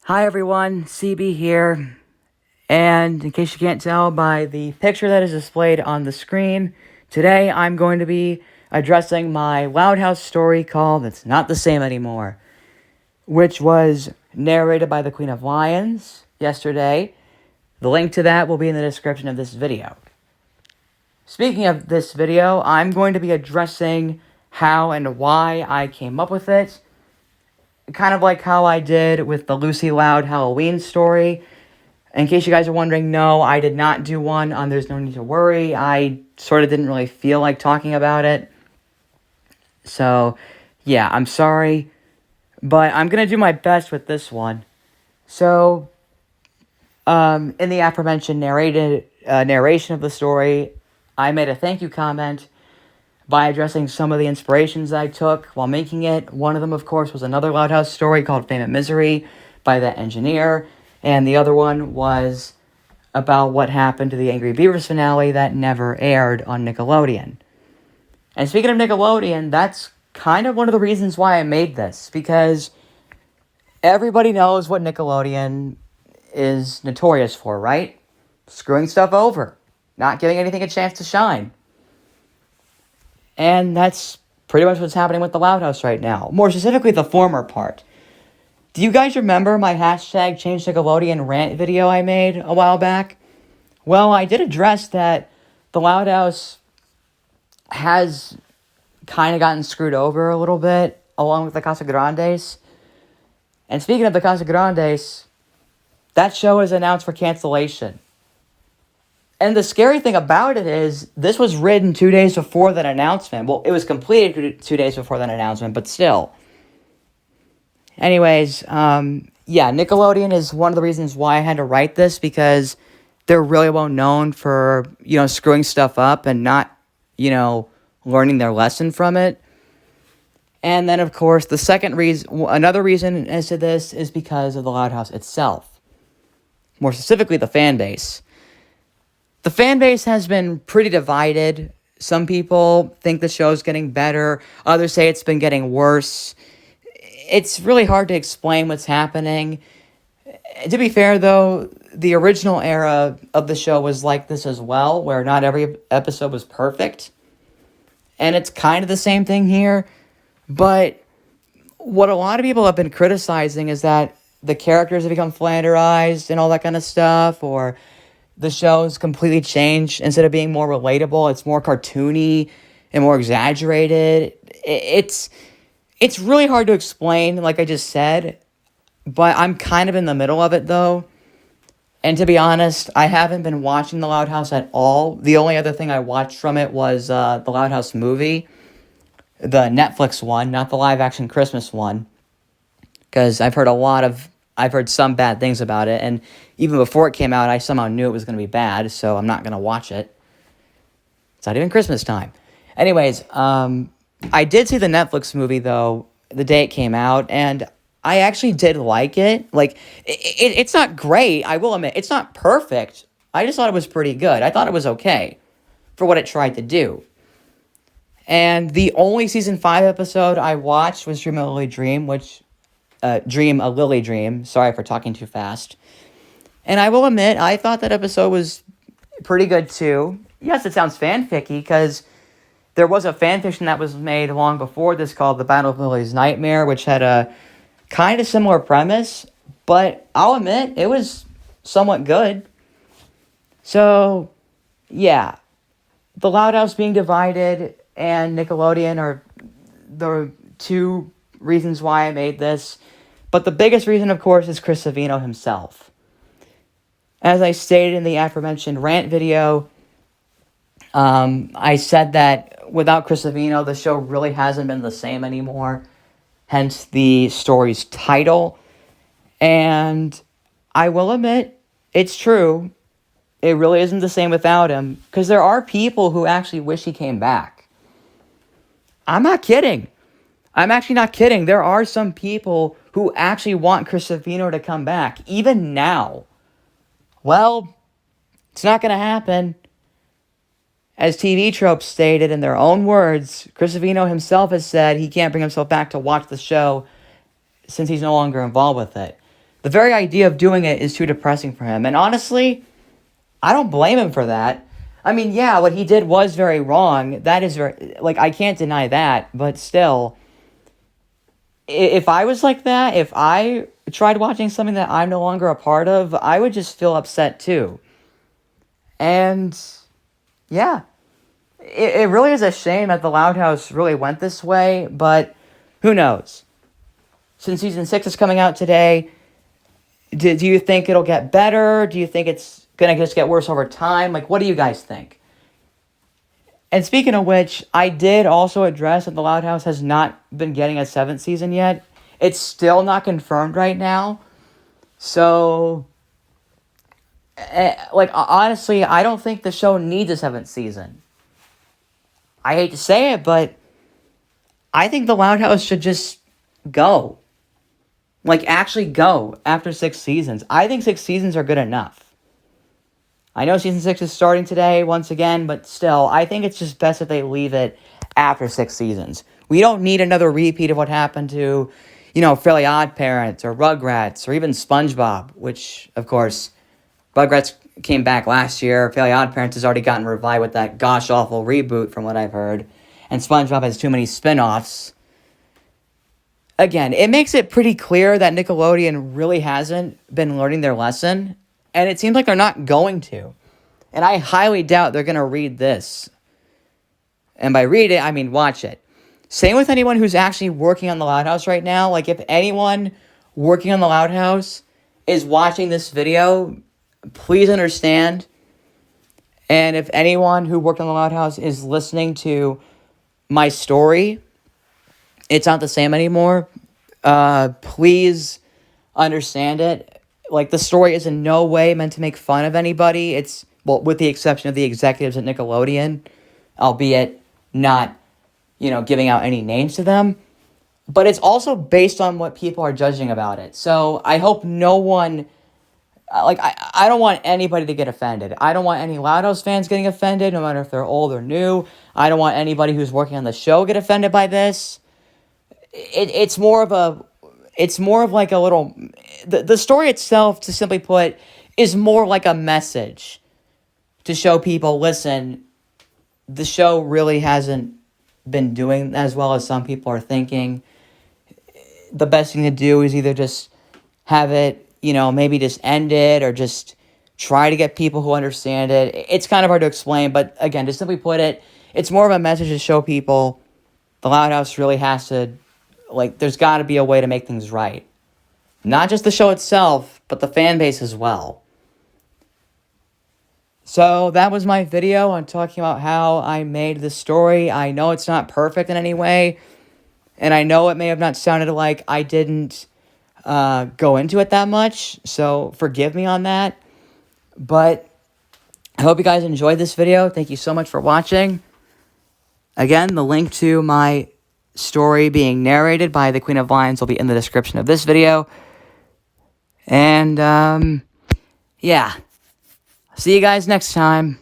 Hi everyone, CB here, and in case you can't tell by the picture that is displayed on the screen, today I'm going to be addressing my Loud House story called It's Not the Same Anymore, which was narrated by the Queen of Lions yesterday. The link to that will be in the description of this video. Speaking of this video, I'm going to be addressing how and why I came up with it, kind of like how I did with the Lucy Loud Halloween story. In case you guys are wondering, no, I did not do one on There's No Need to Worry. I sort of didn't really feel like talking about it. So, yeah, I'm sorry. But I'm going to do my best with this one. So, in the aforementioned narration of the story, I made a thank you comment by addressing some of the inspirations I took while making it. One of them, of course, was another Loud House story called Fame and Misery by that engineer. And the other one was about what happened to the Angry Beavers finale that never aired on Nickelodeon. And speaking of Nickelodeon, that's kind of one of the reasons why I made this, because everybody knows what Nickelodeon is notorious for, right? Screwing stuff over, not giving anything a chance to shine. And that's pretty much what's happening with the Loud House right now. More specifically, the former part. Do you guys remember my hashtag Change Nickelodeon rant video I made a while back? Well, I did address that the Loud House has kind of gotten screwed over a little bit, along with the Casa Grandes. And speaking of the Casa Grandes, that show is announced for cancellation. And the scary thing about it is, this was written 2 days before that announcement. Well, it was completed 2 days before that announcement, but still. Anyways, Nickelodeon is one of the reasons why I had to write this, because they're really well known for, screwing stuff up and not, learning their lesson from it. And then, of course, another reason as to this is because of the Loud House itself. More specifically, the fan base. The fan base has been pretty divided. Some people think the show's getting better. Others say it's been getting worse. It's really hard to explain what's happening. To be fair, though, the original era of the show was like this as well, where not every episode was perfect. And it's kind of the same thing here. But what a lot of people have been criticizing is that the characters have become flanderized and all that kind of stuff, or the show's completely changed. Instead of being more relatable, it's more cartoony and more exaggerated. It's really hard to explain, like I just said, but I'm kind of in the middle of it, though. And to be honest, I haven't been watching The Loud House at all. The only other thing I watched from it was the Loud House movie, the Netflix one, not the live-action Christmas one, because I've heard some bad things about it, and even before it came out, I somehow knew it was going to be bad, so I'm not going to watch it. It's not even Christmas time. Anyways, I did see the Netflix movie, though, the day it came out, and I actually did like it. Like, it's not great, I will admit. It's not perfect. I just thought it was pretty good. I thought it was okay for what it tried to do. And the only Season 5 episode I watched was Dream a Lily Dream, Dream a Lily Dream. Sorry for talking too fast. And I will admit, I thought that episode was pretty good, too. Yes, it sounds fanficky, because there was a fanfiction that was made long before this called The Battle of Lily's Nightmare, which had a kind of similar premise, but I'll admit, it was somewhat good. So, yeah. The Loud House being divided and Nickelodeon are the two reasons why I made this. But the biggest reason, of course, is Chris Savino himself. As I stated in the aforementioned rant video, I said that without Chris Savino, the show really hasn't been the same anymore. Hence the story's title. And I will admit, it's true. It really isn't the same without him. Because there are people who actually wish he came back. I'm not kidding. I'm actually not kidding. There are some people who actually want Chris Savino to come back, even now. Well, it's not going to happen. As TV Tropes stated in their own words, Chris Savino himself has said he can't bring himself back to watch the show since he's no longer involved with it. The very idea of doing it is too depressing for him. And honestly, I don't blame him for that. I mean, yeah, what he did was very wrong. That is very, like, I can't deny that. But still, if I was like that, if I tried watching something that I'm no longer a part of, I would just feel upset too. And yeah, it really is a shame that the Loud House really went this way, but who knows? Since season 6 is coming out today, do you think it'll get better? Do you think it's gonna just get worse over time? Like, what do you guys think? And speaking of which, I did also address that the Loud House has not been getting a 7th season yet. It's still not confirmed right now. So, like, honestly, I don't think the show needs a 7th season. I hate to say it, but I think the Loud House should just go. Like, actually go after 6 seasons. I think 6 seasons are good enough. I know season 6 is starting today once again, but still, I think it's just best if they leave it after 6 seasons. We don't need another repeat of what happened to, Fairly Odd Parents or Rugrats or even SpongeBob, which, of course, Rugrats came back last year. Fairly Odd Parents has already gotten revived with that gosh-awful reboot from what I've heard. And SpongeBob has too many spin-offs. Again, it makes it pretty clear that Nickelodeon really hasn't been learning their lesson. And it seems like they're not going to. And I highly doubt they're going to read this. And by read it, I mean watch it. Same with anyone who's actually working on the Loud House right now. Like, if anyone working on the Loud House is watching this video, please understand. And if anyone who worked on the Loud House is listening to my story, it's not the same anymore. Please understand it. Like, the story is in no way meant to make fun of anybody. It's, well, with the exception of the executives at Nickelodeon, albeit not, giving out any names to them. But it's also based on what people are judging about it. So I hope no one, I don't want anybody to get offended. I don't want any Loud House fans getting offended, no matter if they're old or new. I don't want anybody who's working on the show get offended by this. It's more of like a little, the story itself, to simply put, is more like a message to show people, listen, the show really hasn't been doing as well as some people are thinking. The best thing to do is either just have it, maybe just end it, or just try to get people who understand it. It's kind of hard to explain, but again, to simply put it, it's more of a message to show people the Loud House really has to, there's got to be a way to make things right. Not just the show itself, but the fan base as well. So that was my video on talking about how I made this story. I know it's not perfect in any way, and I know it may have not sounded like I didn't go into it that much, so forgive me on that. But I hope you guys enjoyed this video. Thank you so much for watching. Again, the link to my story being narrated by the Queen of Lions will be in the description of this video. And, yeah. See you guys next time.